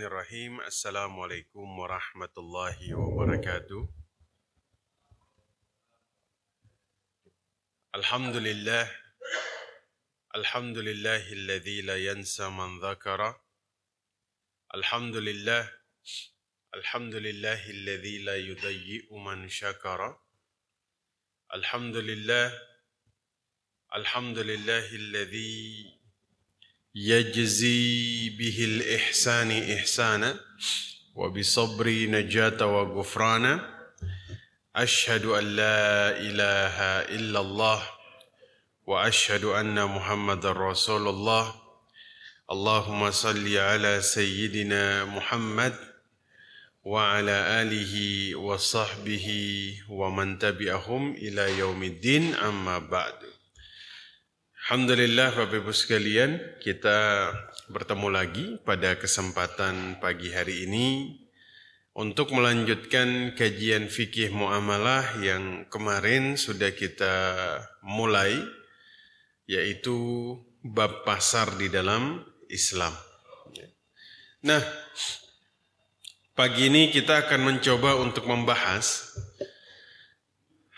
Bismillahirrahmanirrahim. Assalamualaikum warahmatullahi wabarakatuh. Alhamdulillah. Alhamdulillahilladzi la yansa man dzakara. Alhamdulillah. Alhamdulillahilladzi la yudayyi'u man syakara. Alhamdulillah. Alhamdulillahilladzi yajzi bihil ihsani ihsana wa bisabri najata wa gufrana. Ashhadu an la ilaha illallah wa ashhadu anna Muhammadar Rasulullah. Allahumma salli ala sayyidina Muhammad wa ala alihi wa sahbihi wa man tabi'ahum ila yaumiddin, amma ba'du. Alhamdulillah Bapak Ibu sekalian, kita bertemu lagi pada kesempatan pagi hari ini untuk melanjutkan kajian fikih muamalah yang kemarin sudah kita mulai, yaitu bab pasar di dalam Islam. Nah, pagi ini kita akan mencoba untuk membahas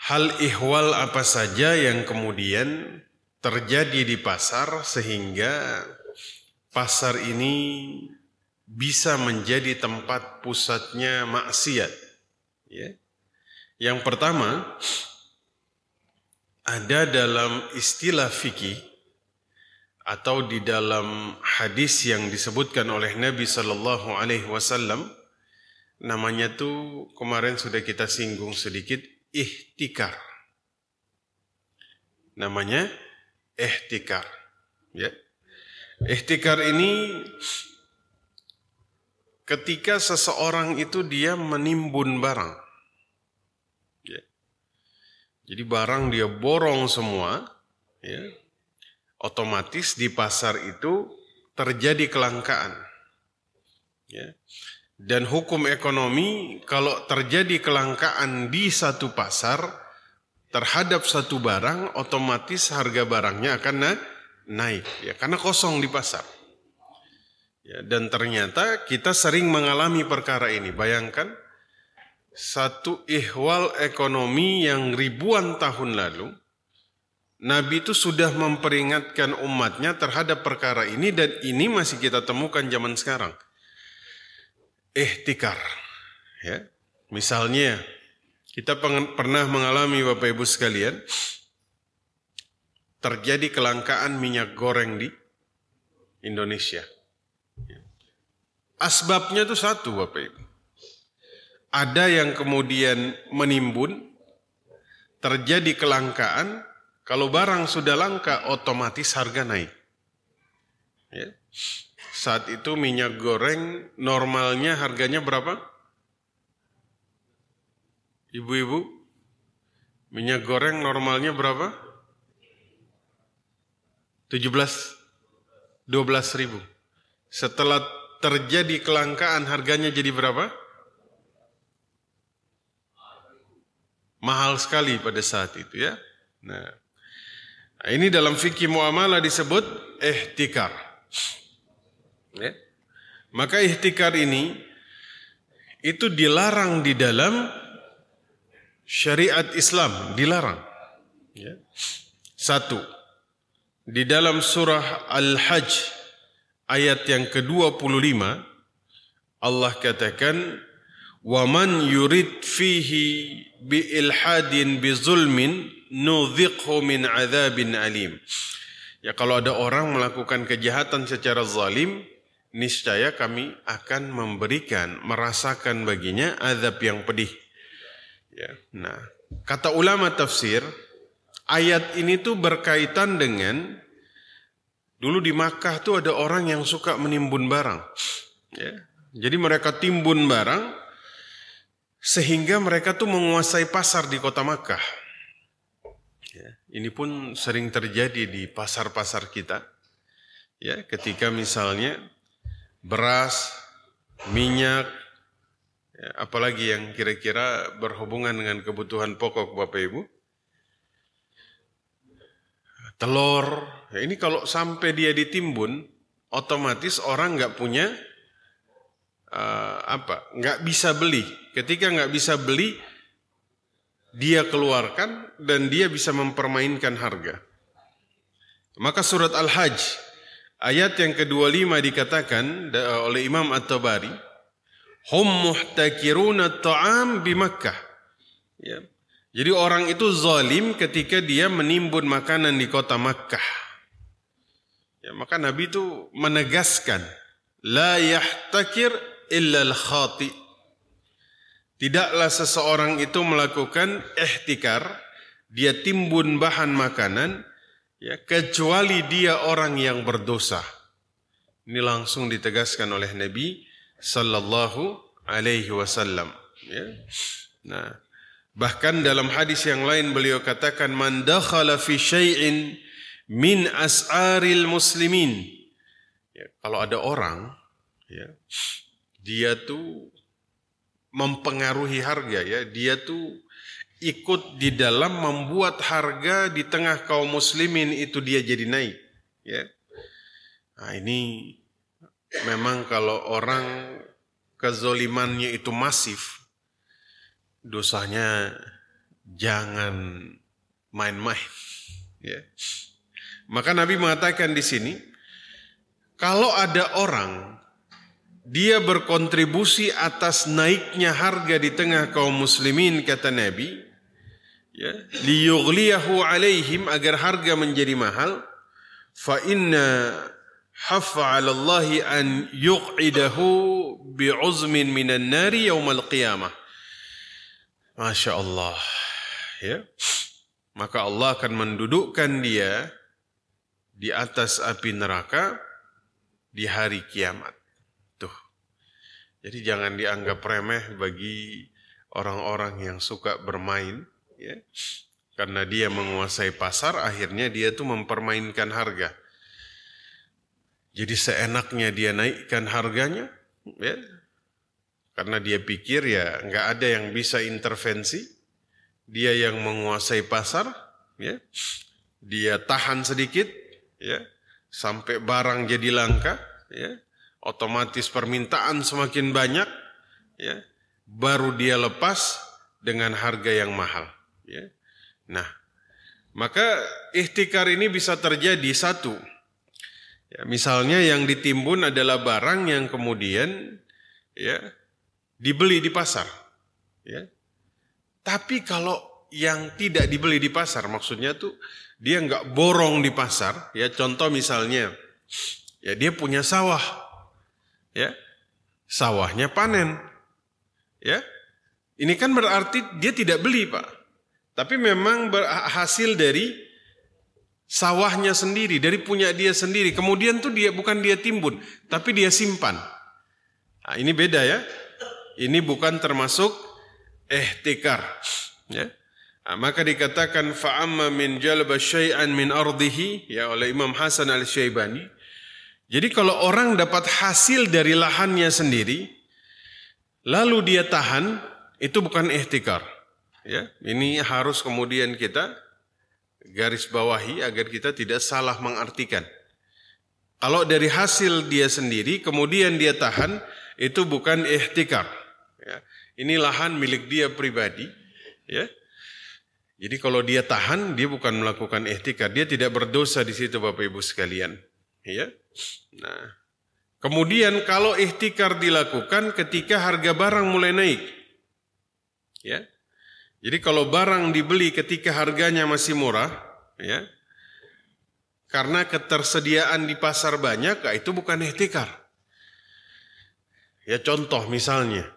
hal ihwal apa saja yang kemudian terjadi di pasar sehingga pasar ini bisa menjadi tempat pusatnya maksiat. Ya. Yang pertama, ada dalam istilah fikih atau di dalam hadis yang disebutkan oleh Nabi Sallallahu Alaihi Wasallam, namanya tuh kemarin sudah kita singgung sedikit, ihtikar. Namanya ihtikar. Ya. Ihtikar ini ketika seseorang itu dia menimbun barang. Ya. Jadi barang dia borong semua, ya. Otomatis di pasar itu terjadi kelangkaan. Ya. Dan hukum ekonomi, kalau terjadi kelangkaan di satu pasar terhadap satu barang, otomatis harga barangnya akan naik, ya, karena kosong di pasar. Ya, dan ternyata kita sering mengalami perkara ini. Bayangkan satu ihwal ekonomi yang ribuan tahun lalu, Nabi itu sudah memperingatkan umatnya terhadap perkara ini, dan ini masih kita temukan zaman sekarang. Ihtikar. Ya. Misalnya, kita pernah mengalami Bapak Ibu sekalian, terjadi kelangkaan minyak goreng di Indonesia. Asbabnya itu satu Bapak Ibu. Ada yang kemudian menimbun, terjadi kelangkaan, kalau barang sudah langka otomatis harga naik. Ya. Saat itu minyak goreng normalnya harganya berapa? Ibu-ibu, minyak goreng normalnya berapa? 12 ribu. Setelah terjadi kelangkaan harganya jadi berapa? Mahal sekali pada saat itu, ya. Nah, ini dalam fikih muamalah disebut ihtikar. Ya. Maka ihtikar ini itu dilarang di dalam syariat Islam, dilarang. Ya. Satu, di dalam surah Al-Hajj ayat yang ke-25 Allah katakan, "Wa man yurid fihi bi ilhadin bi zulmin nudhiqhu min adzabin alim." Ya, kalau ada orang melakukan kejahatan secara zalim, niscaya kami akan merasakan baginya azab yang pedih. Ya, nah, kata ulama tafsir, ayat ini tuh berkaitan dengan dulu di Makkah tuh ada orang yang suka menimbun barang. Ya, jadi mereka timbun barang sehingga mereka tuh menguasai pasar di kota Makkah. Ya, ini pun sering terjadi di pasar-pasar kita. Ya, ketika misalnya beras, minyak, ya, apalagi yang kira-kira berhubungan dengan kebutuhan pokok Bapak Ibu, telur, ya ini kalau sampai dia ditimbun, otomatis orang nggak punya nggak bisa beli. Ketika nggak bisa beli, dia keluarkan dan dia bisa mempermainkan harga. Maka surat Al-Hajj ayat yang ke-25 dikatakan oleh Imam At-Tabari, hum muhtakiruna ta'am bi Makkah. Ya. Jadi orang itu zalim ketika dia menimbun makanan di kota Makkah. Ya, maka Nabi itu menegaskan, la yahtakir illa al-khati. Tidaklah seseorang itu melakukan ihtikar, dia timbun bahan makanan, ya, kecuali dia orang yang berdosa. Ini langsung ditegaskan oleh Nabi sallallahu alaihi wasallam. Ya. Nah, bahkan dalam hadis yang lain beliau katakan, man dakhala fi syai'in min as'aril muslimin. Ya, kalau ada orang, ya, dia tuh mempengaruhi harga, ya, dia tuh ikut di dalam membuat harga di tengah kaum muslimin itu dia jadi naik, ya. Nah, ini memang kalau orang kezolimannya itu masif, dosanya jangan main-main, ya. Maka Nabi mengatakan di sini, kalau ada orang dia berkontribusi atas naiknya harga di tengah kaum muslimin, kata Nabi, ya, liyughliyahu alaihim, agar harga menjadi mahal, fa inna haffa 'ala Allahi an yuq'idahu bi'uzmin minan nari yaumal qiyamah. Masya Allah, ya. Maka Allah akan mendudukkan dia di atas api neraka di hari kiamat. Tuh. Jadi jangan dianggap remeh bagi orang-orang yang suka bermain, ya. Karena dia menguasai pasar, akhirnya dia tuh mempermainkan harga. Jadi seenaknya dia naikkan harganya, ya. Karena dia pikir ya nggak ada yang bisa intervensi, dia yang menguasai pasar, ya. Dia tahan sedikit, ya, sampai barang jadi langka, ya. Otomatis permintaan semakin banyak, ya. Baru dia lepas dengan harga yang mahal, ya. Nah, maka ihtikar ini bisa terjadi satu, ya, misalnya yang ditimbun adalah barang yang kemudian, ya, dibeli di pasar, ya. Tapi kalau yang tidak dibeli di pasar, maksudnya tuh dia nggak borong di pasar, ya. Contoh misalnya, ya, dia punya sawah, ya, sawahnya panen, ya. Ini kan berarti dia tidak beli, Pak, tapi memang berhasil dari sawahnya sendiri, dari punya dia sendiri. Kemudian tuh dia bukan dia timbun, tapi dia simpan. Nah, ini beda, ya. Ini bukan termasuk ihtikar, ya. Nah, maka dikatakan fa'amma min jalba syai'an min ardihi, ya, oleh Imam Hasan Al-Syaibani. Jadi kalau orang dapat hasil dari lahannya sendiri, lalu dia tahan, itu bukan ihtikar, ya. Ini harus kemudian kita garis bawahi agar kita tidak salah mengartikan. Kalau dari hasil dia sendiri, kemudian dia tahan, itu bukan ihtikar. Ya, ini lahan milik dia pribadi, ya. Jadi kalau dia tahan, dia bukan melakukan ihtikar, dia tidak berdosa di situ, Bapak Ibu sekalian, ya. Nah, kemudian kalau ihtikar dilakukan ketika harga barang mulai naik, ya. Jadi kalau barang dibeli ketika harganya masih murah, ya, karena ketersediaan di pasar banyak, itu bukan ihtikar. Ya, contoh misalnya,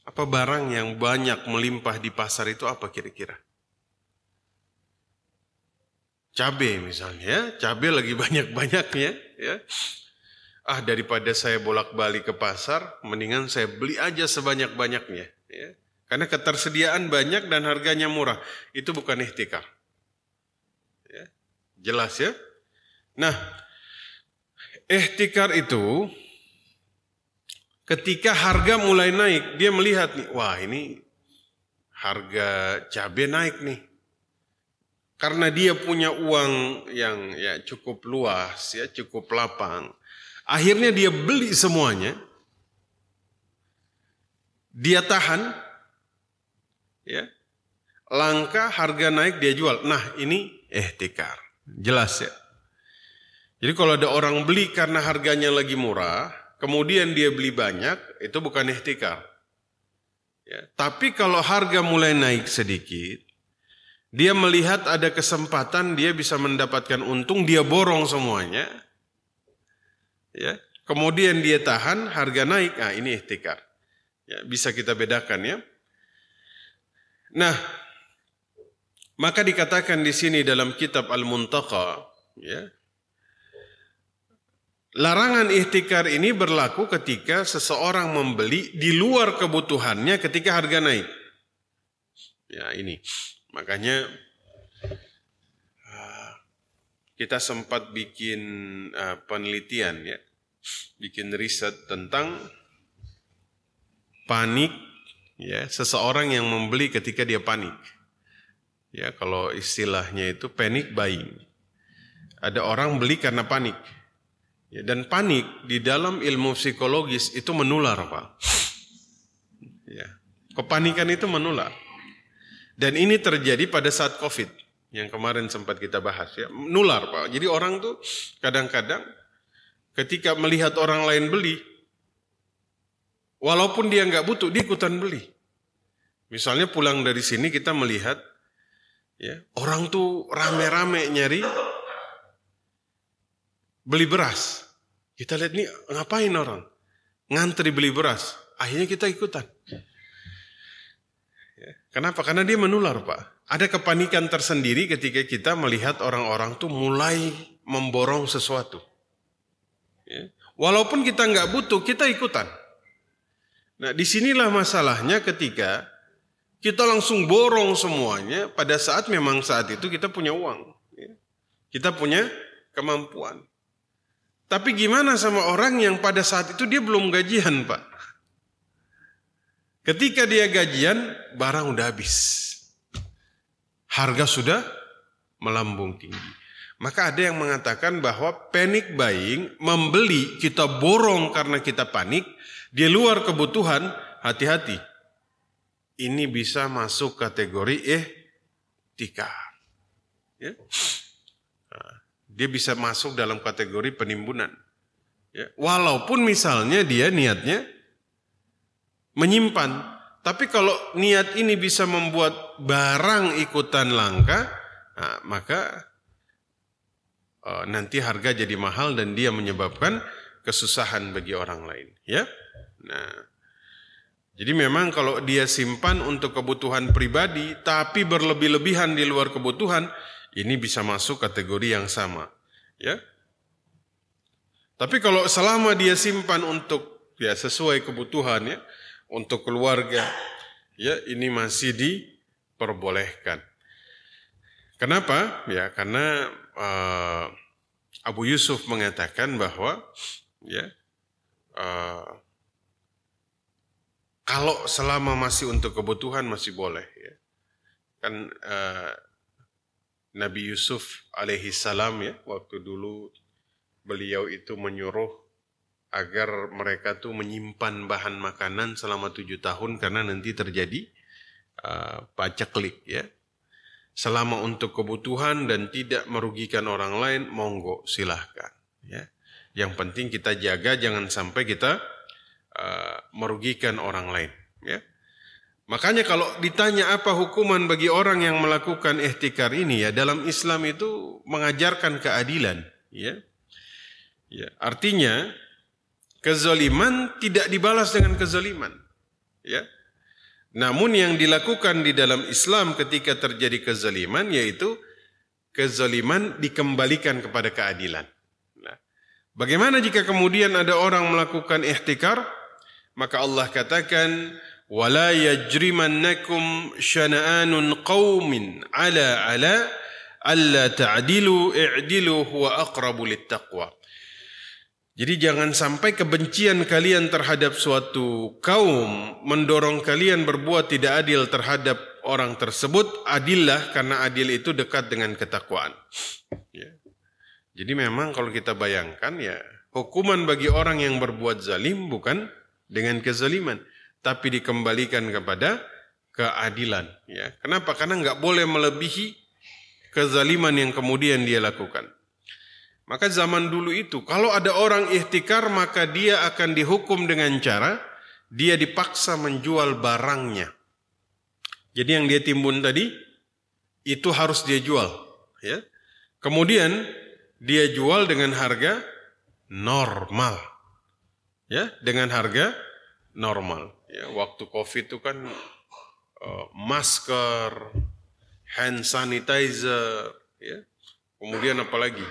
apa barang yang banyak melimpah di pasar itu apa kira-kira? Cabai misalnya, ya. Cabai lagi banyak-banyaknya, ya. Daripada saya bolak-balik ke pasar, mendingan saya beli aja sebanyak-banyaknya, ya. Karena ketersediaan banyak dan harganya murah. Itu bukan ihtikar, ya. Jelas, ya. Nah, ihtikar itu ketika harga mulai naik, dia melihat nih, wah ini harga cabai naik nih. Karena dia punya uang yang, ya, cukup luas, ya, cukup lapang. Akhirnya dia beli semuanya, dia tahan, ya, langka, harga naik dia jual. Nah ini ihtikar, jelas ya. Jadi kalau ada orang beli karena harganya lagi murah, kemudian dia beli banyak, itu bukan ihtikar. Ya, tapi kalau harga mulai naik sedikit, dia melihat ada kesempatan dia bisa mendapatkan untung, dia borong semuanya. Ya, kemudian dia tahan, harga naik, nah ini ihtikar. Ya, bisa kita bedakan ya. Nah, maka dikatakan di sini dalam kitab Al-Muntaqa, ya, larangan ihtikar ini berlaku ketika seseorang membeli di luar kebutuhannya ketika harga naik. Ya ini, makanya kita sempat bikin penelitian ya, bikin riset tentang panik ya, seseorang yang membeli ketika dia panik. Ya, kalau istilahnya itu panic buying. Ada orang beli karena panik. Ya, dan panik di dalam ilmu psikologis itu menular, Pak. Ya, kepanikan itu menular. Dan ini terjadi pada saat COVID yang kemarin sempat kita bahas ya, menular, Pak. Jadi orang tuh kadang-kadang ketika melihat orang lain beli, walaupun dia nggak butuh, dia ikutan beli. Misalnya pulang dari sini kita melihat ya, orang tuh rame-rame nyari beli beras. Kita lihat nih ngapain orang? Ngantri beli beras. Akhirnya kita ikutan. Ya, kenapa? Karena dia menular, Pak. Ada kepanikan tersendiri ketika kita melihat orang-orang tuh mulai memborong sesuatu. Ya. Walaupun kita nggak butuh, kita ikutan. Nah, disinilah masalahnya ketika kita langsung borong semuanya pada saat memang saat itu kita punya uang. Kita punya kemampuan. Tapi gimana sama orang yang pada saat itu dia belum gajian, Pak? Ketika dia gajian, barang udah habis. Harga sudah melambung tinggi. Maka ada yang mengatakan bahwa panic buying, membeli kita borong karena kita panik, di luar kebutuhan, hati-hati. Ini bisa masuk kategori ihtikar. Ya. Nah, dia bisa masuk dalam kategori penimbunan. Ya. Walaupun misalnya dia niatnya menyimpan. Tapi kalau niat ini bisa membuat barang ikutan langka, nah, maka nanti harga jadi mahal dan dia menyebabkan kesusahan bagi orang lain. Ya. Nah, jadi memang kalau dia simpan untuk kebutuhan pribadi, tapi berlebih-lebihan di luar kebutuhan, ini bisa masuk kategori yang sama. Ya. Tapi kalau selama dia simpan untuk ya sesuai kebutuhannya, untuk keluarga, ya ini masih diperbolehkan. Kenapa? Ya karena Abu Yusuf mengatakan bahwa ya kalau selama masih untuk kebutuhan masih boleh ya. Kan Nabi Yusuf alaihi salam ya, waktu dulu beliau itu menyuruh agar mereka tuh menyimpan bahan makanan selama 7 tahun karena nanti terjadi paceklik ya. Selama untuk kebutuhan dan tidak merugikan orang lain, monggo silahkan ya. Yang penting kita jaga jangan sampai kita merugikan orang lain ya. Makanya kalau ditanya apa hukuman bagi orang yang melakukan ihtikar ini ya, dalam Islam itu mengajarkan keadilan ya. Ya, artinya kezaliman tidak dibalas dengan kezaliman ya. Namun yang dilakukan di dalam Islam ketika terjadi kezaliman yaitu kezaliman dikembalikan kepada keadilan. Nah, bagaimana jika kemudian ada orang melakukan ihtikar? Maka Allah katakan, "Wala yajrimannakum syana'anun qaumin ala alla ta'dilu i'dilu huwa aqrabu littaqwa." Jadi jangan sampai kebencian kalian terhadap suatu kaum mendorong kalian berbuat tidak adil terhadap orang tersebut. Adillah karena adil itu dekat dengan ketakwaan. Ya. Jadi memang kalau kita bayangkan ya, hukuman bagi orang yang berbuat zalim bukan dengan kezaliman, tapi dikembalikan kepada keadilan. Ya. Kenapa? Karena nggak boleh melebihi kezaliman yang kemudian dia lakukan. Maka zaman dulu itu, kalau ada orang ihtikar, maka dia akan dihukum dengan cara dia dipaksa menjual barangnya. Jadi yang dia timbun tadi, itu harus dia jual. Ya. Kemudian dia jual dengan harga normal. Ya, dengan harga normal. Ya, waktu COVID itu kan masker, hand sanitizer, ya. Kemudian apa lagi?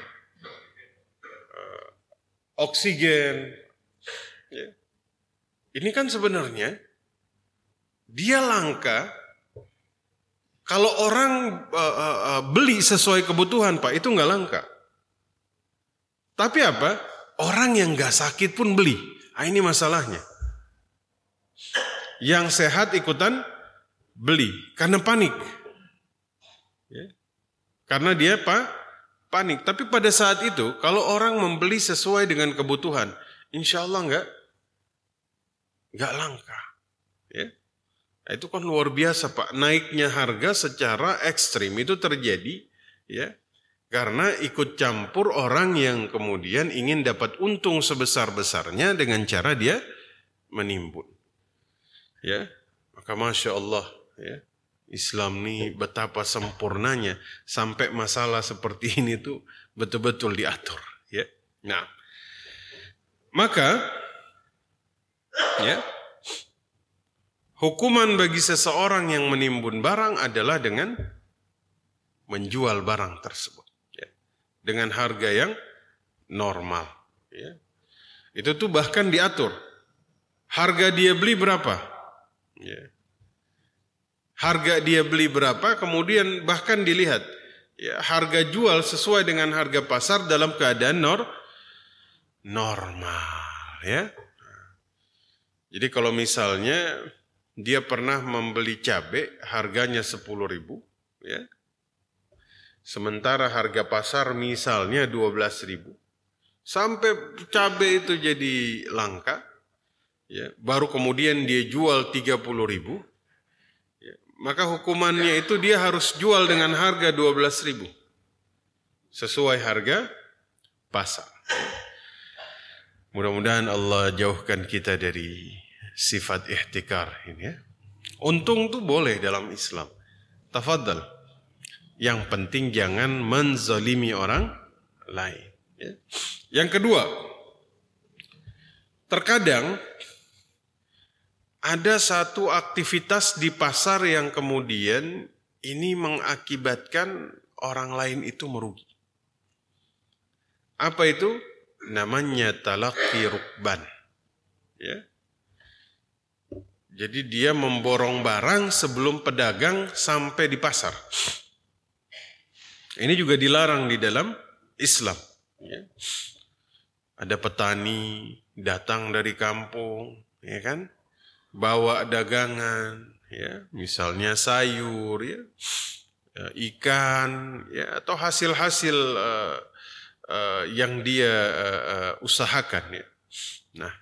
Oksigen. Ya. Ini kan sebenarnya dia langka kalau orang beli sesuai kebutuhan, Pak, itu nggak langka. Tapi apa? Orang yang nggak sakit pun beli. Nah, ini masalahnya. Yang sehat ikutan beli karena panik. Ya. Karena dia panik. Tapi pada saat itu, kalau orang membeli sesuai dengan kebutuhan, insya Allah nggak langka. Ya. Nah, itu kan luar biasa, Pak. Naiknya harga secara ekstrim itu terjadi, ya, karena ikut campur orang yang kemudian ingin dapat untung sebesar-besarnya dengan cara dia menimbun. Ya, maka Masya Allah, ya, Islam ini betapa sempurnanya sampai masalah seperti ini tuh betul-betul diatur. Ya, nah, maka, ya, hukuman bagi seseorang yang menimbun barang adalah dengan menjual barang tersebut, ya, dengan harga yang normal. Ya. Itu tuh bahkan diatur. Harga dia beli berapa? Ya. Harga dia beli berapa, kemudian bahkan dilihat, ya, harga jual sesuai dengan harga pasar dalam keadaan normal. Ya. Jadi kalau misalnya dia pernah membeli cabai harganya 10.000, ya, sementara harga pasar misalnya 12.000, sampai cabai itu jadi langka, ya, baru kemudian dia jual 30.000, ya, maka hukumannya itu dia harus jual dengan harga 12.000 sesuai harga pasar. Mudah-mudahan Allah jauhkan kita dari sifat ihtikar ini, ya. Untung tuh boleh dalam Islam. Tafadhal. Yang penting jangan menzalimi orang lain. Ya. Yang kedua, terkadang ada satu aktivitas di pasar yang kemudian ini mengakibatkan orang lain itu merugi. Apa itu? Namanya talaqi rukban. Ya. Jadi dia memborong barang sebelum pedagang sampai di pasar. Ini juga dilarang di dalam Islam. Ya. Ada petani datang dari kampung, ya kan, bawa dagangan, ya, misalnya sayur, ya, ikan, ya, atau hasil-hasil yang dia usahakan. Ya. Nah,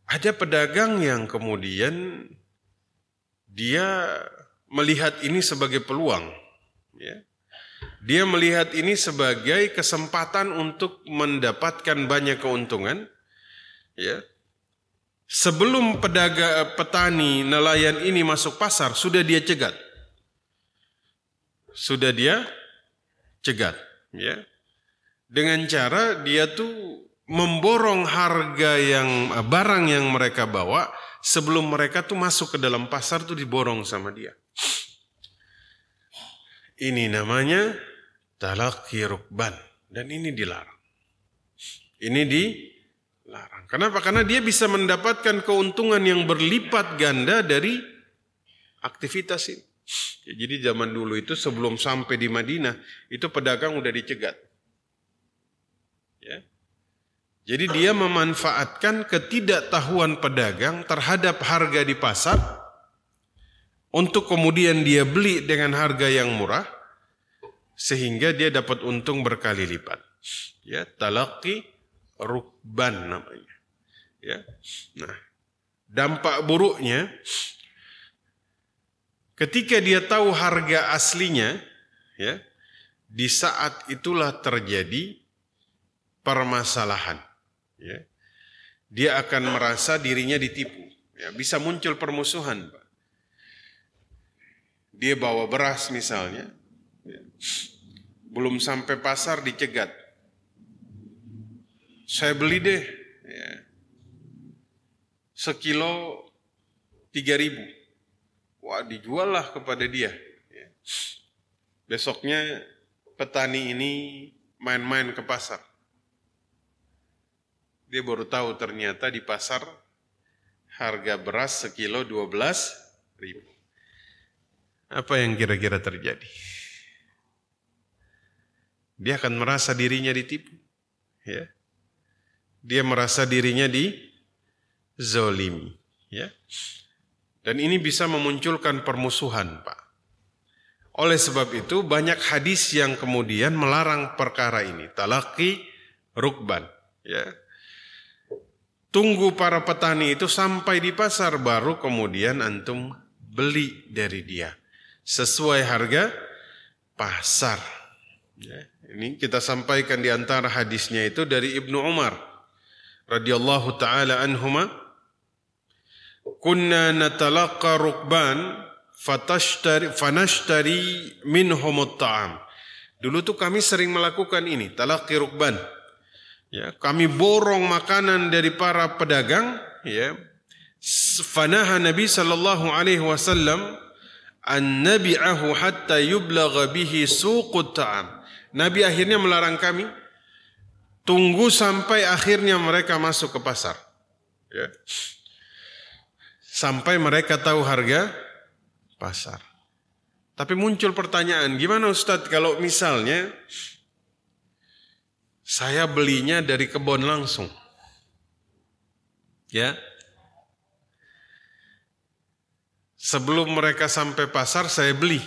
ada pedagang yang kemudian dia melihat ini sebagai peluang. Ya. Dia melihat ini sebagai kesempatan untuk mendapatkan banyak keuntungan. Ya. Sebelum petani nelayan ini masuk pasar, sudah dia cegat. Sudah dia cegat. Ya. Dengan cara dia tuh memborong harga yang barang yang mereka bawa sebelum mereka tuh masuk ke dalam pasar tuh diborong sama dia. Ini namanya talaqi rukban dan ini dilarang. Ini dilarang. Kenapa? Karena dia bisa mendapatkan keuntungan yang berlipat ganda dari aktivitas ini. Ya, jadi zaman dulu itu sebelum sampai di Madinah itu pedagang udah dicegat. Ya. Jadi dia memanfaatkan ketidaktahuan pedagang terhadap harga di pasar untuk kemudian dia beli dengan harga yang murah sehingga dia dapat untung berkali lipat. Ya, talaqi rukban namanya. Ya. Nah, dampak buruknya ketika dia tahu harga aslinya, ya, di saat itulah terjadi permasalahan. Ya. Dia akan merasa dirinya ditipu. Ya, bisa muncul permusuhan, Pak. Dia bawa beras misalnya, ya, belum sampai pasar dicegat. Saya beli deh, ya, sekilo 3.000. Wah, dijual lah kepada dia. Ya. Besoknya petani ini main-main ke pasar. Dia baru tahu ternyata di pasar harga beras sekilo 12.000. Apa yang kira-kira terjadi? Dia akan merasa dirinya ditipu. Ya. Dia merasa dirinya dizolimi. Ya. Dan ini bisa memunculkan permusuhan, Pak. Oleh sebab itu banyak hadis yang kemudian melarang perkara ini. Talaqi rukban. Ya. Tunggu para petani itu sampai di pasar baru kemudian antum beli dari dia. Sesuai harga pasar. Ya. Ini kita sampaikan di antara hadisnya itu dari Ibnu Umar radhiyallahu taala anhuma. Kunna natalaqa rukban fanashtari minhumut ta'am. Dulu tuh kami sering melakukan ini, talaqi rukban. Ya, kami borong makanan dari para pedagang, ya. Fanaha Nabi sallallahu alaihi wasallam an nabi'ahu hatta yublagha bihi suqut ta'am. Nabi akhirnya melarang kami tunggu sampai akhirnya mereka masuk ke pasar. Ya. Sampai mereka tahu harga pasar. Tapi muncul pertanyaan, gimana Ustadz kalau misalnya saya belinya dari kebun langsung? Ya. Sebelum mereka sampai pasar saya beli.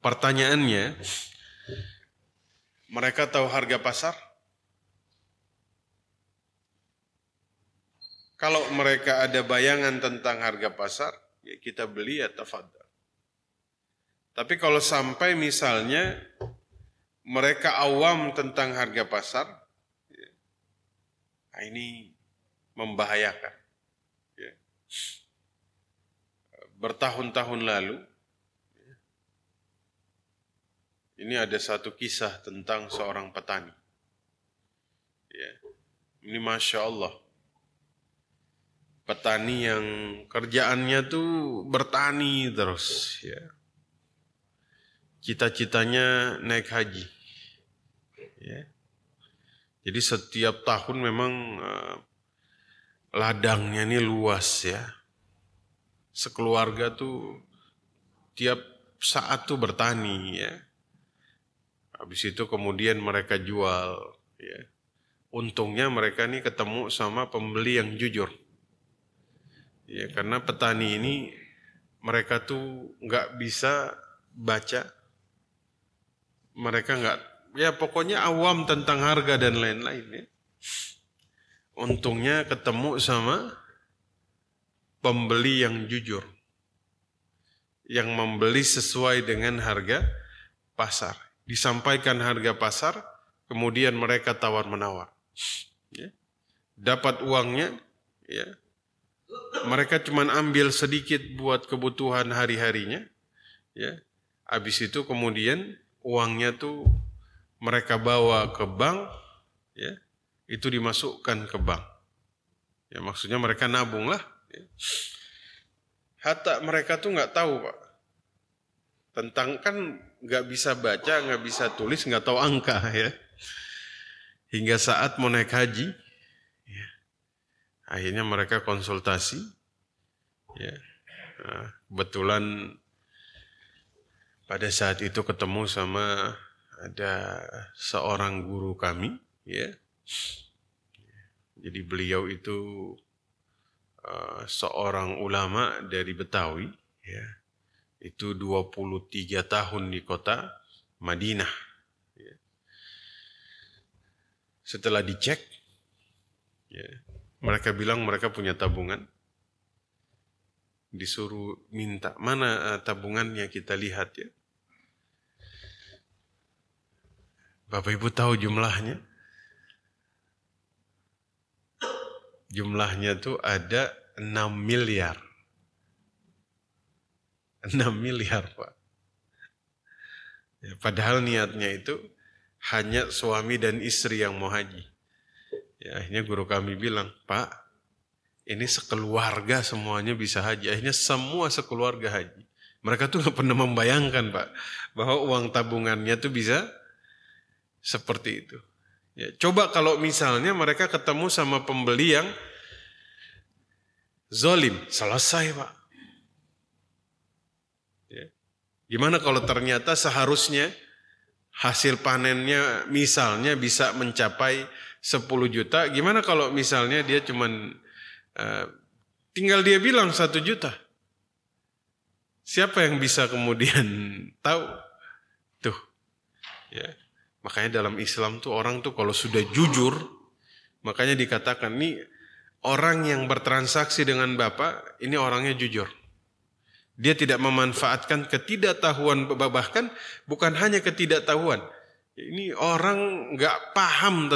Pertanyaannya, mereka tahu harga pasar? Kalau mereka ada bayangan tentang harga pasar, ya kita beli ya tafadhal. Tapi kalau sampai misalnya mereka awam tentang harga pasar, ya, nah ini membahayakan. Ya. Bertahun-tahun lalu, ya, ini ada satu kisah tentang seorang petani. Ya. Ini Masya Allah. Petani yang kerjaannya tuh bertani terus, ya. Cita-citanya naik haji, ya. Jadi setiap tahun memang ladangnya ini luas, ya. Sekeluarga tuh tiap saat tuh bertani, ya. Habis itu kemudian mereka jual, ya. Untungnya mereka nih ketemu sama pembeli yang jujur. Ya, karena petani ini mereka tuh nggak bisa baca, mereka nggak, ya pokoknya awam tentang harga dan lain-lain. Ya. Untungnya ketemu sama pembeli yang jujur, yang membeli sesuai dengan harga pasar. Disampaikan harga pasar, kemudian mereka tawar-menawar. Ya. Dapat uangnya, ya. Mereka cuma ambil sedikit buat kebutuhan hari-harinya, ya. Habis itu kemudian uangnya tuh mereka bawa ke bank, ya. Itu dimasukkan ke bank. Ya maksudnya mereka nabung lah. Ya. Hatta mereka tuh nggak tahu, Pak. Tentang kan nggak bisa baca, nggak bisa tulis, nggak tahu angka, ya. Hingga saat mau naik haji. Akhirnya mereka konsultasi, ya. Nah, kebetulan pada saat itu ketemu sama ada seorang guru kami, ya. Jadi beliau itu seorang ulama dari Betawi, ya. Itu 23 tahun di kota Madinah. Ya. Setelah dicek, ya. Mereka bilang mereka punya tabungan. Disuruh minta, mana tabungannya, kita lihat ya. Bapak Ibu tahu jumlahnya? Jumlahnya tuh ada 6 miliar. 6 miliar Pak. Ya, padahal niatnya itu hanya suami dan istri yang mau haji. Ya, akhirnya guru kami bilang, Pak, ini sekeluarga semuanya bisa haji. Akhirnya semua sekeluarga haji. Mereka tuh gak pernah membayangkan Pak, bahwa uang tabungannya tuh bisa seperti itu. Ya, coba kalau misalnya mereka ketemu sama pembeli yang zalim, selesai Pak. Ya. Gimana kalau ternyata seharusnya hasil panennya misalnya bisa mencapai 10 juta, gimana kalau misalnya dia cuman tinggal dia bilang 1 juta. Siapa yang bisa kemudian tahu? Tuh. Ya. Makanya dalam Islam tuh orang tuh kalau sudah jujur, makanya dikatakan nih orang yang bertransaksi dengan Bapak, ini orangnya jujur. Dia tidak memanfaatkan ketidaktahuan, bahkan bukan hanya ketidaktahuan. Ini orang nggak paham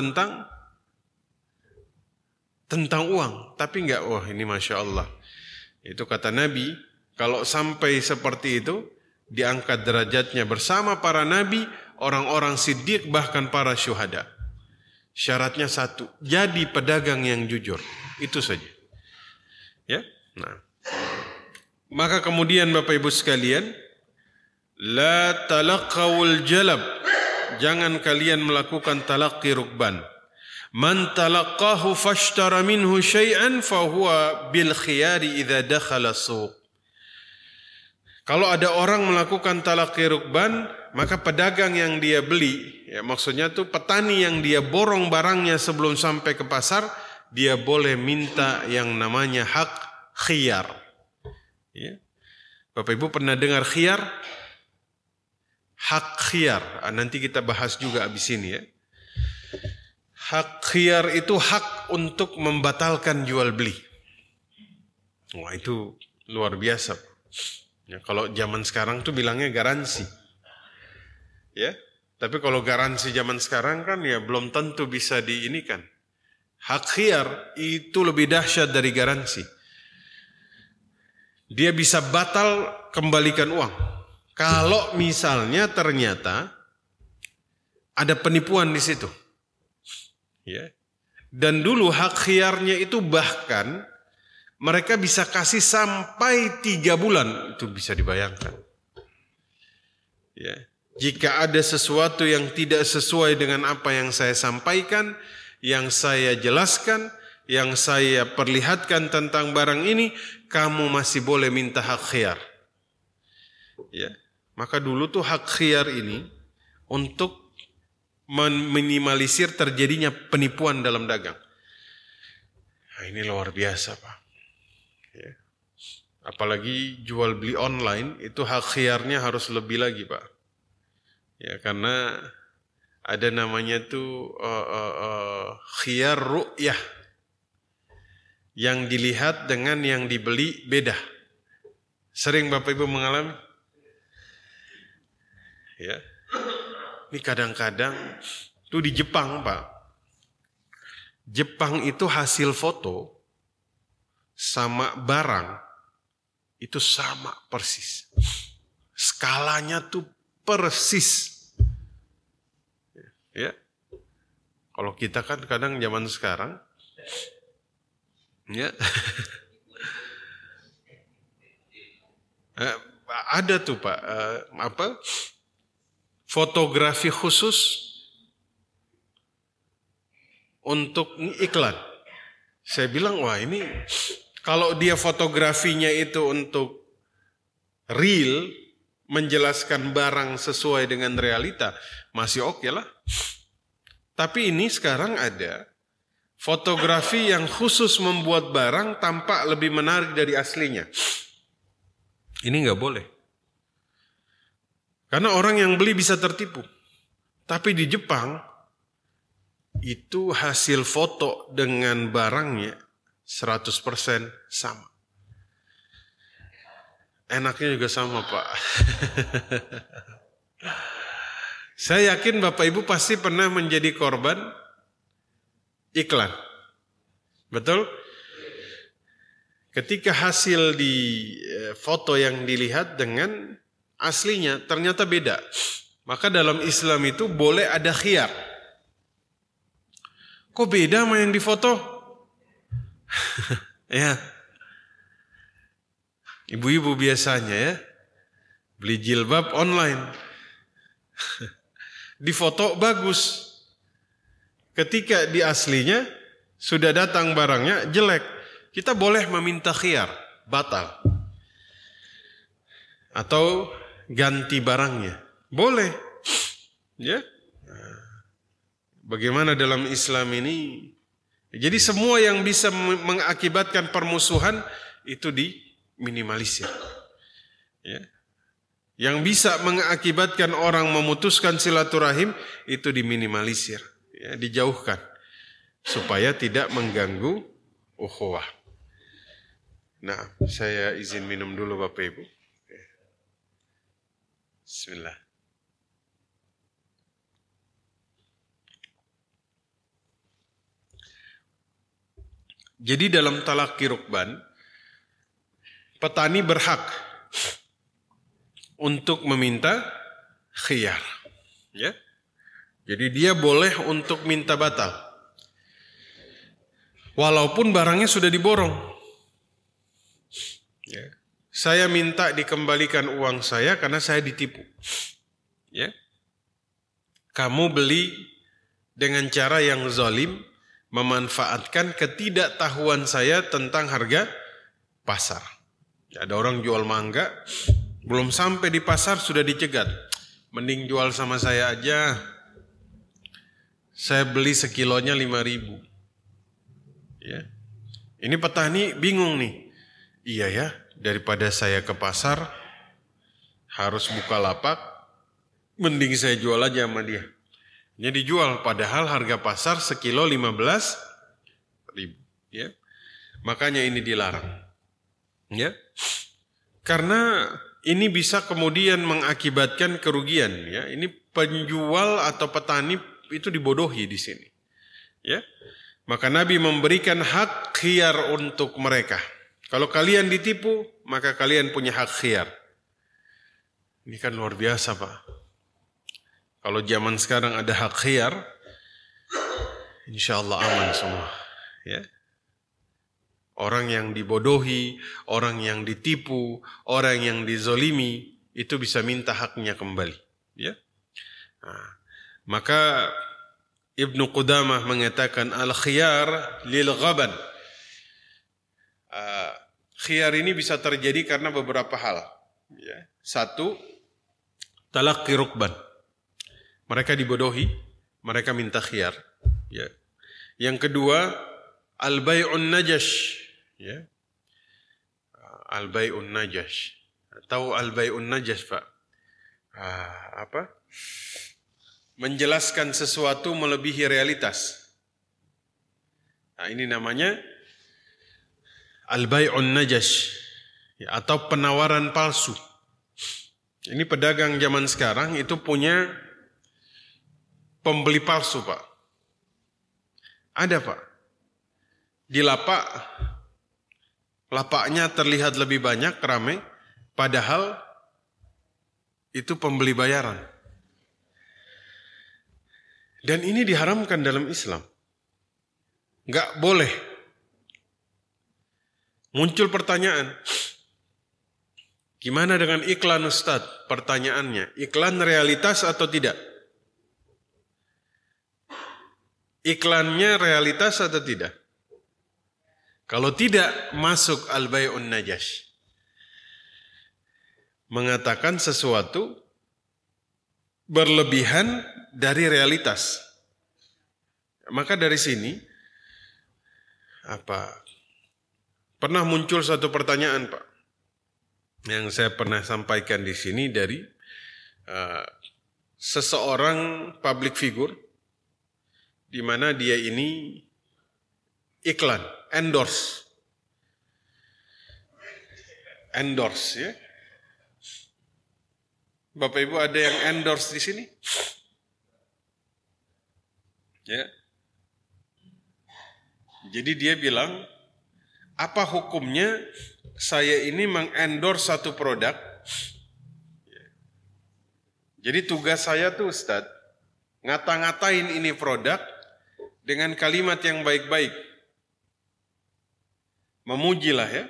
tentang uang, tapi nggak, wah ini Masya Allah. Itu kata Nabi, kalau sampai seperti itu, diangkat derajatnya bersama para Nabi, orang-orang siddiq, bahkan para syuhada. Syaratnya satu, jadi pedagang yang jujur. Itu saja. Ya. Nah. Maka kemudian Bapak Ibu sekalian, la talaqawul jalab. Jangan kalian melakukan talaqi rukban. Man talaqahu fashtara minhu syai'an fahuwa bil khiyari idza dakhala suq. Kalau ada orang melakukan talaqi rukban, maka pedagang yang dia beli, ya maksudnya tuh petani yang dia borong barangnya sebelum sampai ke pasar, dia boleh minta yang namanya hak khiyar. Ya. Bapak Ibu pernah dengar khiyar? Hak khiyar. Nanti kita bahas juga abis ini ya. Hak khiyar itu hak untuk membatalkan jual beli. Wah itu luar biasa. Ya, kalau zaman sekarang tuh bilangnya garansi. Ya, tapi kalau garansi zaman sekarang kan ya belum tentu bisa diinikan. Hak khiyar itu lebih dahsyat dari garansi. Dia bisa batal kembalikan uang. Kalau misalnya ternyata ada penipuan di situ. Ya. Dan dulu hak khiyarnya itu bahkan mereka bisa kasih sampai 3 bulan. Itu bisa dibayangkan. Ya. Jika ada sesuatu yang tidak sesuai dengan apa yang saya sampaikan, yang saya jelaskan, yang saya perlihatkan tentang barang ini, kamu masih boleh minta hak khiyar. Ya. Maka dulu tuh hak khiyar ini untuk meminimalisir terjadinya penipuan dalam dagang. Nah, ini luar biasa Pak. Ya. Apalagi jual beli online itu hak khiyarnya harus lebih lagi Pak. Ya karena ada namanya tuh khiyar ru'yah. Yang dilihat dengan yang dibeli beda. Sering Bapak Ibu mengalami? Ya. Ini kadang-kadang tuh di Jepang Pak. Jepang itu hasil foto sama barang itu sama persis. Skalanya tuh persis. Ya. Kalau kita kan kadang zaman sekarang ya. Ada tuh Pak fotografi khusus untuk iklan. Saya bilang wah ini kalau dia fotografinya itu untuk real, menjelaskan barang sesuai dengan realita, masih oke lah. Tapi ini sekarang ada fotografi yang khusus membuat barang tampak lebih menarik dari aslinya. Ini nggak boleh. Karena orang yang beli bisa tertipu. Tapi di Jepang, itu hasil foto dengan barangnya 100% sama. Enaknya juga sama, Pak. Saya yakin Bapak Ibu pasti pernah menjadi korban iklan. Betul? Ketika hasil di foto yang dilihat dengan aslinya ternyata beda. Maka dalam Islam itu boleh ada khiyar. Kok beda sama yang di foto? Ya. Ibu-ibu biasanya ya beli jilbab online. Di foto bagus. Ketika di aslinya sudah datang barangnya jelek. Kita boleh meminta khiyar, batal. Atau ganti barangnya. Boleh. Ya. Bagaimana dalam Islam ini? Jadi semua yang bisa mengakibatkan permusuhan itu diminimalisir. Ya. Yang bisa mengakibatkan orang memutuskan silaturahim itu diminimalisir, ya, dijauhkan supaya tidak mengganggu ukhuwah. Nah, saya izin minum dulu Bapak Ibu. Bismillah. Jadi dalam talaqi rukban, petani berhak untuk meminta khiyar. Ya. Jadi dia boleh untuk minta batal. Walaupun barangnya sudah diborong. Ya. Saya minta dikembalikan uang saya karena saya ditipu. Ya. Kamu beli dengan cara yang zalim, memanfaatkan ketidaktahuan saya tentang harga pasar. Ya, ada orang jual mangga, belum sampai di pasar sudah dicegat. Mending jual sama saya aja. Saya beli sekilonya 5.000. Ya. Ini petani bingung nih. Iya ya, daripada saya ke pasar harus buka lapak, mending saya jual aja sama dia. Ini dijual padahal harga pasar sekilo 15.000. Ya. Makanya ini dilarang. Ya. Karena ini bisa kemudian mengakibatkan kerugian. Ya. Ini penjual atau petani itu dibodohi di sini. Ya. Maka Nabi memberikan hak khiyar untuk mereka. Kalau kalian ditipu, maka kalian punya hak khiyar. Ini kan luar biasa, Pak. Kalau zaman sekarang ada hak khiyar, insya Allah aman semua. Ya. Orang yang dibodohi, orang yang ditipu, orang yang dizolimi, itu bisa minta haknya kembali. Ya. Nah, maka Ibnu Qudamah mengatakan al-khiyar lil ghaban. Khiyar ini bisa terjadi karena beberapa hal. Ya. Satu, talaqi rukban. Mereka dibodohi, mereka minta khiyar. Ya. Yang kedua, al-bai'un najash. Ya. Al-bai'un najash. Tahu al-bai'un najash, Pak? Apa? Menjelaskan sesuatu melebihi realitas. Nah, ini namanya al-bai'un najash. Ya, atau penawaran palsu. Ini pedagang zaman sekarang itu punya pembeli palsu, Pak. Ada, Pak. Di lapak, lapaknya terlihat lebih banyak, ramai, padahal itu pembeli bayaran. Dan ini diharamkan dalam Islam. Nggak boleh. Muncul pertanyaan, gimana dengan iklan Ustaz? Pertanyaannya, iklan realitas atau tidak? Iklannya realitas atau tidak? Kalau tidak, masuk al-bai'un najash. Mengatakan sesuatu berlebihan dari realitas. Maka dari sini, pernah muncul satu pertanyaan, Pak, yang saya pernah sampaikan di sini dari seseorang public figure, di mana dia ini iklan, endorse. Endorse ya. Bapak Ibu ada yang endorse di sini? Ya. Jadi dia bilang, apa hukumnya saya ini mengendorse satu produk? Jadi tugas saya tuh Ustadz, ngata-ngatain ini produk dengan kalimat yang baik-baik. Memujilah ya.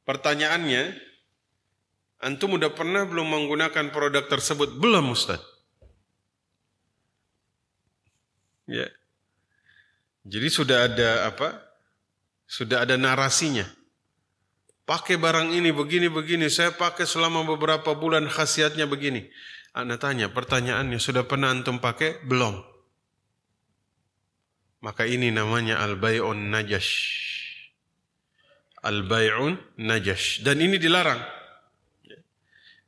Pertanyaannya, antum udah pernah belum menggunakan produk tersebut? Belum Ustadz. Ya. Jadi sudah ada apa? Sudah ada narasinya. Pakai barang ini begini-begini, saya pakai selama beberapa bulan khasiatnya begini. Anda tanya, pertanyaannya, sudah pernah antum pakai? Belum. Maka ini namanya al-bai'un najash. Al-bai'un najash. Dan ini dilarang.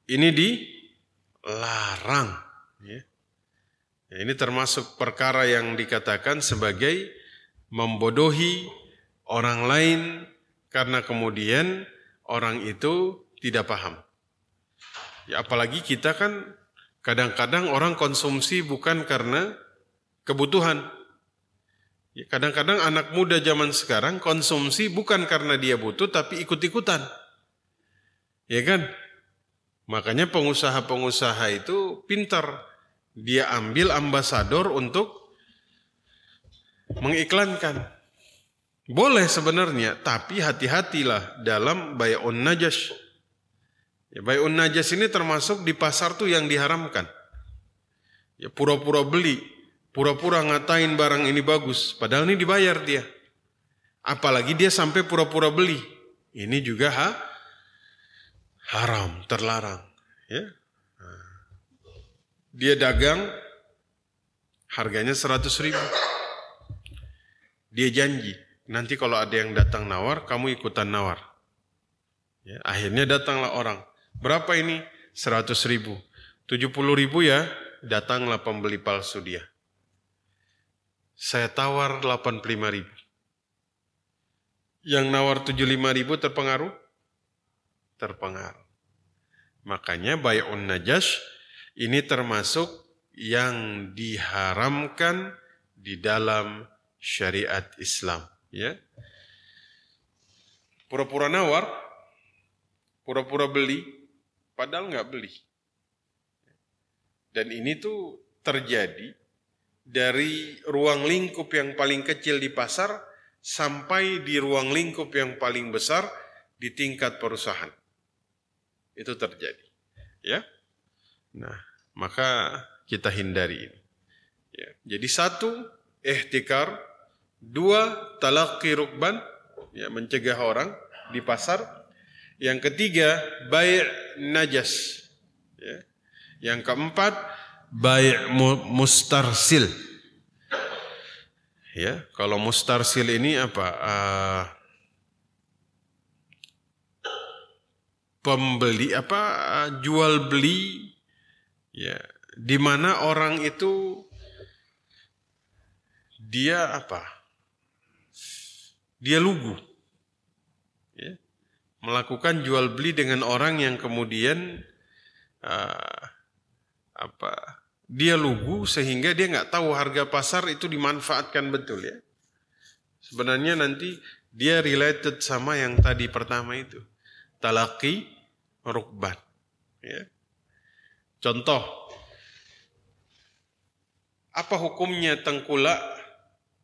Ini dilarang. Ini termasuk perkara yang dikatakan sebagai membodohi orang lain karena kemudian orang itu tidak paham. Ya, apalagi kita kan kadang-kadang orang konsumsi bukan karena kebutuhan. Ya, kadang-kadang anak muda zaman sekarang konsumsi bukan karena dia butuh tapi ikut-ikutan. Ya kan? Makanya pengusaha-pengusaha itu pintar. Dia ambil ambasador untuk mengiklankan. Boleh sebenarnya, tapi hati-hatilah dalam bai'un najash. Ya, bai'un najash ini termasuk di pasar tuh yang diharamkan. Ya, pura-pura beli, pura-pura ngatain barang ini bagus, padahal ini dibayar dia. Apalagi dia sampai pura-pura beli. Ini juga haram, terlarang. Ya. Dia dagang, harganya 100.000. Dia janji, nanti kalau ada yang datang nawar, kamu ikutan nawar. Ya, akhirnya datanglah orang. Berapa ini? 100.000. 70.000 ya, datanglah pembeli palsu dia. Saya tawar 85.000. Yang nawar 75.000 terpengaruh? Terpengaruh. Makanya bai'un najash ini termasuk yang diharamkan di dalam syariat Islam. Ya. Pura-pura nawar, pura-pura beli, padahal nggak beli. Dan ini tuh terjadi dari ruang lingkup yang paling kecil di pasar sampai di ruang lingkup yang paling besar di tingkat perusahaan. Itu terjadi. Ya. Nah, maka kita hindari ini. Ya. Jadi 1, ihtikar. 2, talaqi rukban, ya, mencegah orang di pasar. Yang ketiga, bai' najas. Ya. Yang keempat, bai' mustarsil. Ya, kalau mustarsil ini apa? Pembeli apa? Jual beli. Ya, di mana orang itu dia apa? Dia lugu. Ya, melakukan jual beli dengan orang yang kemudian dia lugu sehingga dia nggak tahu harga pasar itu dimanfaatkan betul ya. Sebenarnya nanti dia related sama yang tadi pertama itu, talaqi rukban. Ya. Contoh, apa hukumnya tengkulak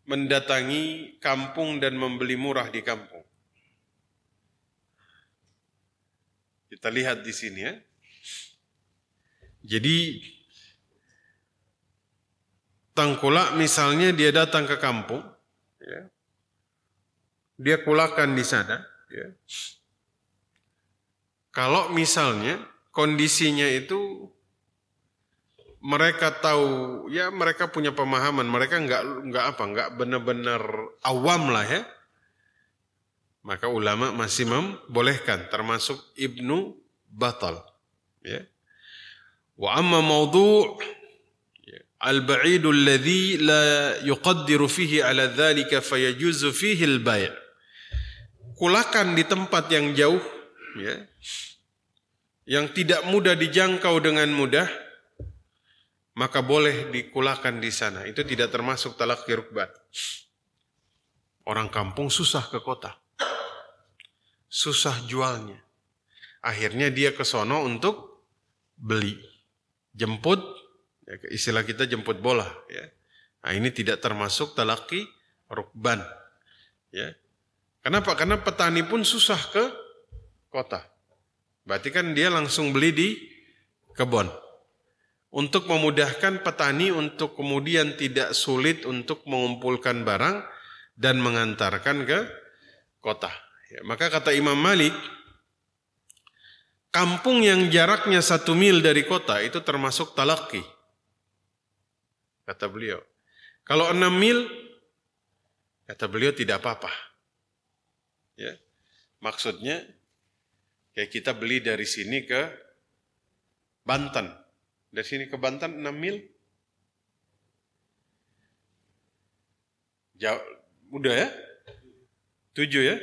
mendatangi kampung dan membeli murah di kampung? Kita lihat di sini ya. Jadi tengkulak misalnya dia datang ke kampung, ya. Dia kulakan di sana. Ya. Kalau misalnya kondisinya itu mereka tahu, ya mereka punya pemahaman, mereka nggak benar-benar awam lah ya. Maka ulama masih membolehkan, termasuk Ibnu Batal. Ya. Wa amma maudhu' Al-ba'idul ladzi la yuqaddiru fihi ala dzalika fayajuzu fihi al-bai'. Kulakan di tempat yang jauh, ya, yang tidak mudah dijangkau dengan mudah, maka boleh dikulakan di sana. Itu tidak termasuk talaqi rukban. Orang kampung susah ke kota, susah jualnya. Akhirnya dia ke sono untuk beli, jemput. Istilah kita jemput bola, ya. Nah, ini tidak termasuk talaqi rukban, ya. Kenapa? Karena petani pun susah ke kota. Berarti kan dia langsung beli di kebun. Untuk memudahkan petani untuk kemudian tidak sulit untuk mengumpulkan barang dan mengantarkan ke kota. Ya, maka kata Imam Malik, kampung yang jaraknya 1 mil dari kota itu termasuk talaqi. Kata beliau. Kalau 6 mil, kata beliau tidak apa-apa. Ya. Maksudnya, kayak kita beli dari sini ke Banten. Dari sini ke Banten 6 mil. Jauh, udah ya? 7 ya?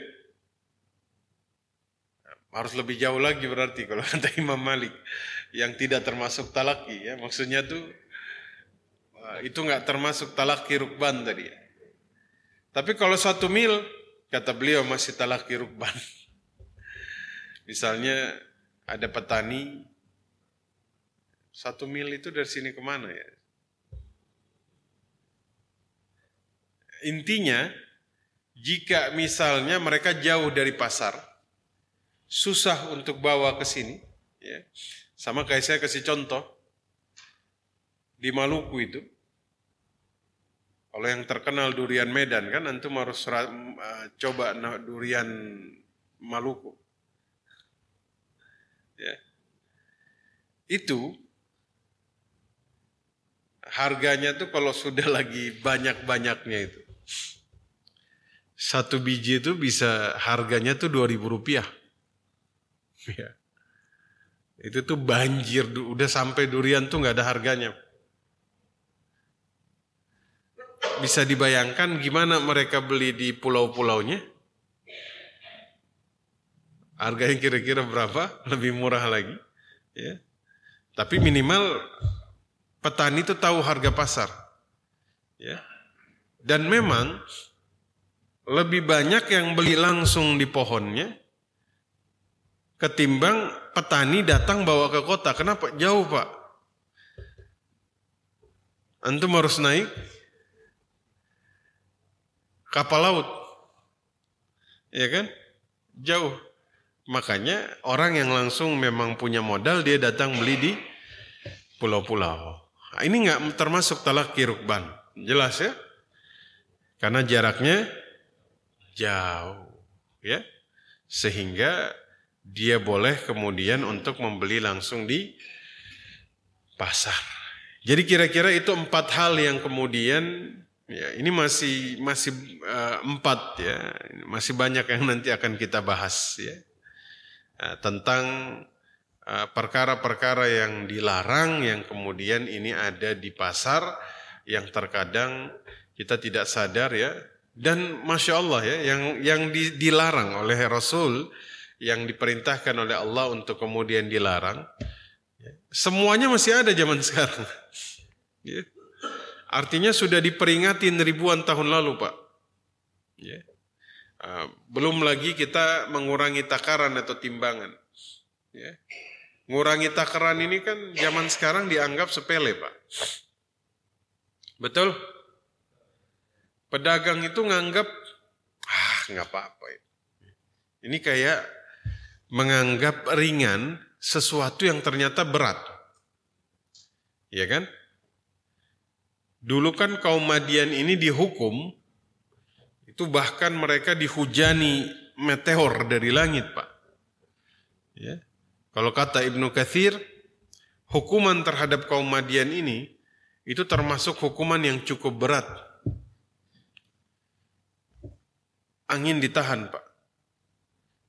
Harus lebih jauh lagi berarti kalau kata Imam Malik. Yang tidak termasuk talaqi, ya. Maksudnya tuh, itu nggak termasuk talaqi rukban tadi. Tapi kalau 1 mil, kata beliau masih talaqi rukban. Misalnya ada petani, 1 mil itu dari sini kemana ya? Intinya, jika misalnya mereka jauh dari pasar, susah untuk bawa ke sini, ya. Sama kayak saya kasih contoh, di Maluku itu, kalau yang terkenal durian Medan kan, antum harus coba durian Maluku. Ya. Itu harganya tuh kalau sudah lagi banyak-banyaknya itu, 1 biji itu bisa harganya tuh Rp2.000. Ya. Itu tuh banjir, udah sampai durian tuh nggak ada harganya. Bisa dibayangkan gimana mereka beli di pulau-pulaunya? Harganya kira-kira berapa? Lebih murah lagi. Ya. Tapi minimal petani itu tahu harga pasar. Ya. Dan memang lebih banyak yang beli langsung di pohonnya ketimbang petani datang bawa ke kota. Kenapa? Jauh, Pak. Antum harus naik kapal laut, ya kan? Jauh. Makanya orang yang langsung memang punya modal, dia datang beli di pulau-pulau. Nah, ini nggak termasuk talaqi rukban, jelas ya? Karena jaraknya jauh, ya, sehingga dia boleh kemudian untuk membeli langsung di pasar. Jadi kira-kira itu 4 hal yang kemudian, ya, ini masih 4 ya, masih banyak yang nanti akan kita bahas ya, tentang perkara-perkara yang dilarang yang kemudian ini ada di pasar yang terkadang kita tidak sadar ya, dan masya Allah ya, yang dilarang oleh Rasul, yang diperintahkan oleh Allah untuk kemudian dilarang, ya, semuanya masih ada zaman sekarang. Ya. Artinya sudah diperingatin ribuan tahun lalu, Pak. Ya. Belum lagi kita mengurangi takaran atau timbangan. Ya. Ngurangi takaran ini kan zaman sekarang dianggap sepele, Pak. Betul? Pedagang itu nganggap, nggak apa-apa. Ini kayak menganggap ringan sesuatu yang ternyata berat. Ya kan? Dulu kan kaum Madian ini dihukum, itu bahkan mereka dihujani meteor dari langit, Pak. Ya. Kalau kata Ibnu Katsir, hukuman terhadap kaum Madian ini itu termasuk hukuman yang cukup berat. Angin ditahan, Pak.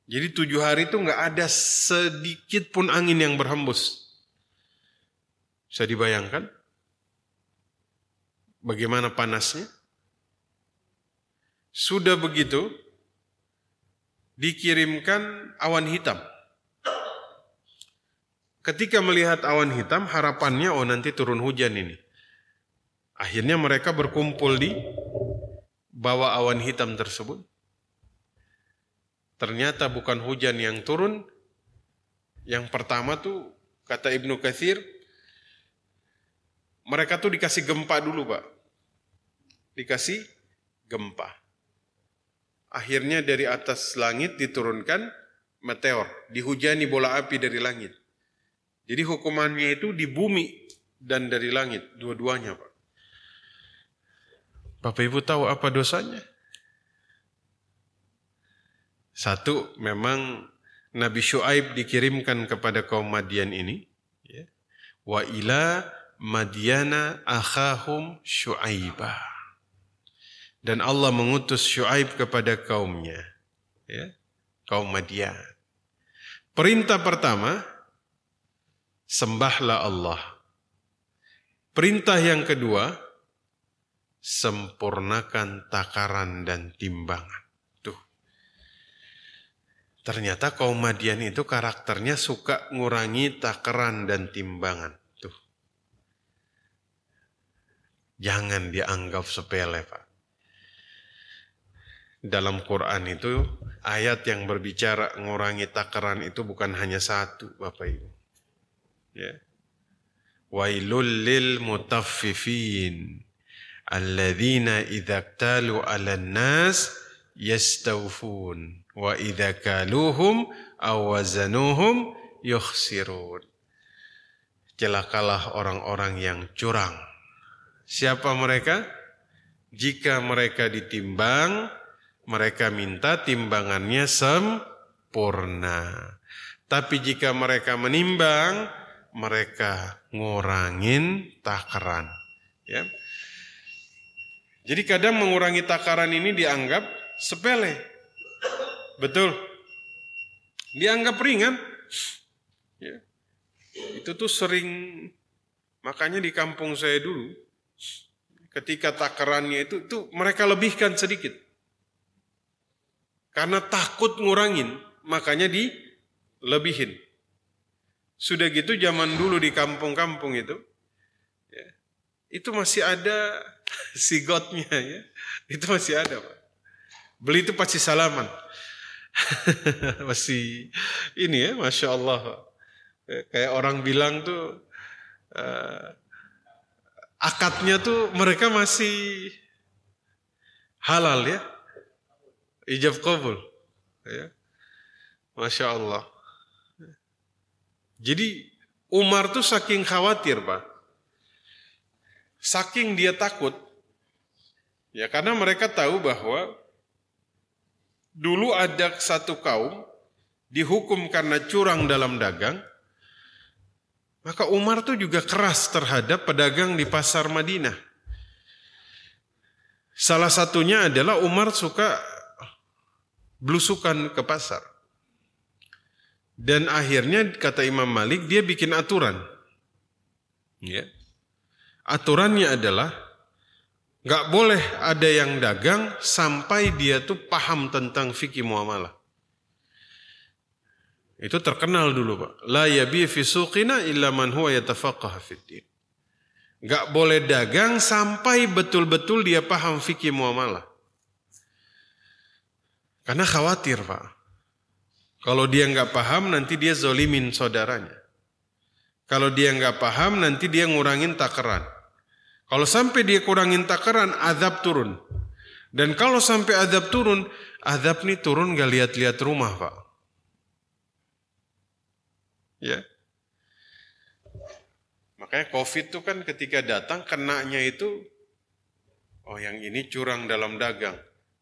Jadi 7 hari itu nggak ada sedikit pun angin yang berhembus. Bisa dibayangkan? bagaimana panasnya. Sudah begitu, dikirimkan awan hitam. Ketika melihat awan hitam, harapannya nanti turun hujan ini. Akhirnya mereka berkumpul di bawah awan hitam tersebut. Ternyata bukan hujan yang turun. Yang pertama tuh, kata Ibnu Katsir, mereka tuh dikasih gempa dulu, Pak. Dikasih gempa. Akhirnya dari atas langit diturunkan meteor, dihujani bola api dari langit. Jadi hukumannya itu di bumi dan dari langit, dua-duanya, Pak. Bapak Ibu tahu apa dosanya? Satu, memang Nabi Syuaib dikirimkan kepada kaum Madian ini. Ya. Wa ila Madyana akhahum Syuaibah. Dan Allah mengutus Syuaib kepada kaumnya. Ya. Kaum Madian. Perintah pertama, sembahlah Allah. Perintah yang kedua, sempurnakan takaran dan timbangan. Tuh. Ternyata kaum Madian itu karakternya suka ngurangi takaran dan timbangan. Tuh. Jangan dianggap sepele, Pak. Dalam Quran itu ayat yang berbicara ngurangi takaran itu bukan hanya satu, Bapak Ibu. Ya. Wailul lil mutaffifin alladzina idza iktalu 'alan nas yastawfun wa idza kaluhum aw wazanuhum yukhsirun. Celakalah orang-orang yang curang. Siapa mereka? Jika mereka ditimbang, mereka minta timbangannya sempurna. Tapi jika mereka menimbang, mereka ngurangin takaran. Ya. Jadi kadang mengurangi takaran ini dianggap sepele. Betul. Dianggap ringan. Ya. Itu tuh sering, makanya di kampung saya dulu, ketika takarannya itu mereka lebihkan sedikit. Karena takut ngurangin, makanya dilebihin. Sudah gitu zaman dulu di kampung-kampung itu, ya, itu masih ada sigotnya, ya. Itu masih ada, Pak. Beli itu pasti salaman. Masih ini ya, Masya Allah, Pak. Kayak orang bilang tuh, akadnya tuh mereka masih halal ya. Ijab qabul. Ya. Masya Allah. Jadi Umar tuh saking khawatir, Pak. Saking dia takut. Ya, karena mereka tahu bahwa dulu ada satu kaum dihukum karena curang dalam dagang. Maka Umar tuh juga keras terhadap pedagang di pasar Madinah. Salah satunya adalah Umar suka belusukan ke pasar. Dan akhirnya kata Imam Malik, dia bikin aturan. Ya. Aturannya adalah nggak boleh ada yang dagang sampai dia tuh paham tentang fikih muamalah. Itu terkenal dulu, Pak. La yabi fi suqina illa man huwa yatafaqah fid din. Nggak boleh dagang sampai betul-betul dia paham fikih muamalah. Karena khawatir, Pak. Kalau dia nggak paham, nanti dia zolimin saudaranya. Kalau dia nggak paham, nanti dia ngurangin takaran. Kalau sampai dia kurangin takaran, azab turun. Dan kalau sampai azab turun, azab nih turun nggak lihat-lihat rumah, Pak. Ya. Makanya COVID itu kan ketika datang, kenanya itu, oh yang ini curang dalam dagang.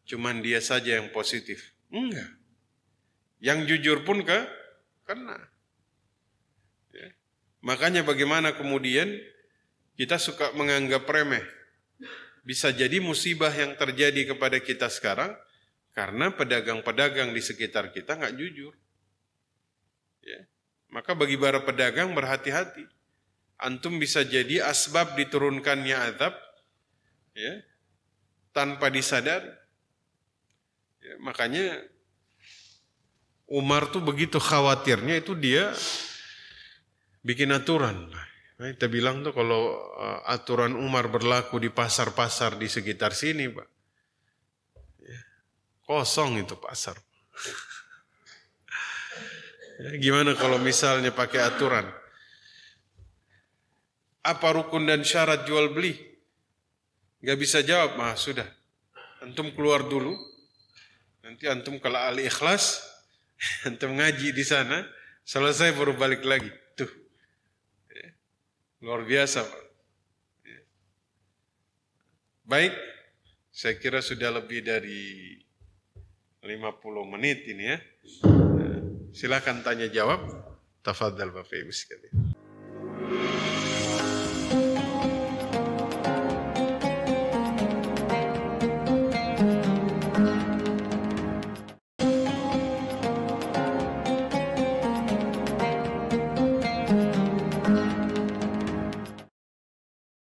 Cuman dia saja yang positif. Enggak. Yang jujur pun kena. Ya. Makanya bagaimana kemudian kita suka menganggap remeh. Bisa jadi musibah yang terjadi kepada kita sekarang karena pedagang-pedagang di sekitar kita nggak jujur. Ya. Maka bagi para pedagang berhati-hati. Antum bisa jadi asbab diturunkannya azab ya, tanpa disadari. Ya, makanya Umar tuh begitu khawatirnya itu dia bikin aturan. Nah, kita bilang tuh kalau aturan Umar berlaku di pasar-pasar di sekitar sini, Pak, ya, kosong itu pasar. Ya, gimana kalau misalnya pakai aturan? Apa rukun dan syarat jual beli? Gak bisa jawab, sudah. Antum keluar dulu. Nanti antum kalau ahli ikhlas, antum ngaji di sana, selesai baru balik lagi. Tuh. Ya. Luar biasa, Pak. Ya. Baik, saya kira sudah lebih dari 50 menit ini ya. Silakan tanya jawab. Tafadhal Bapak Ibu sekalian.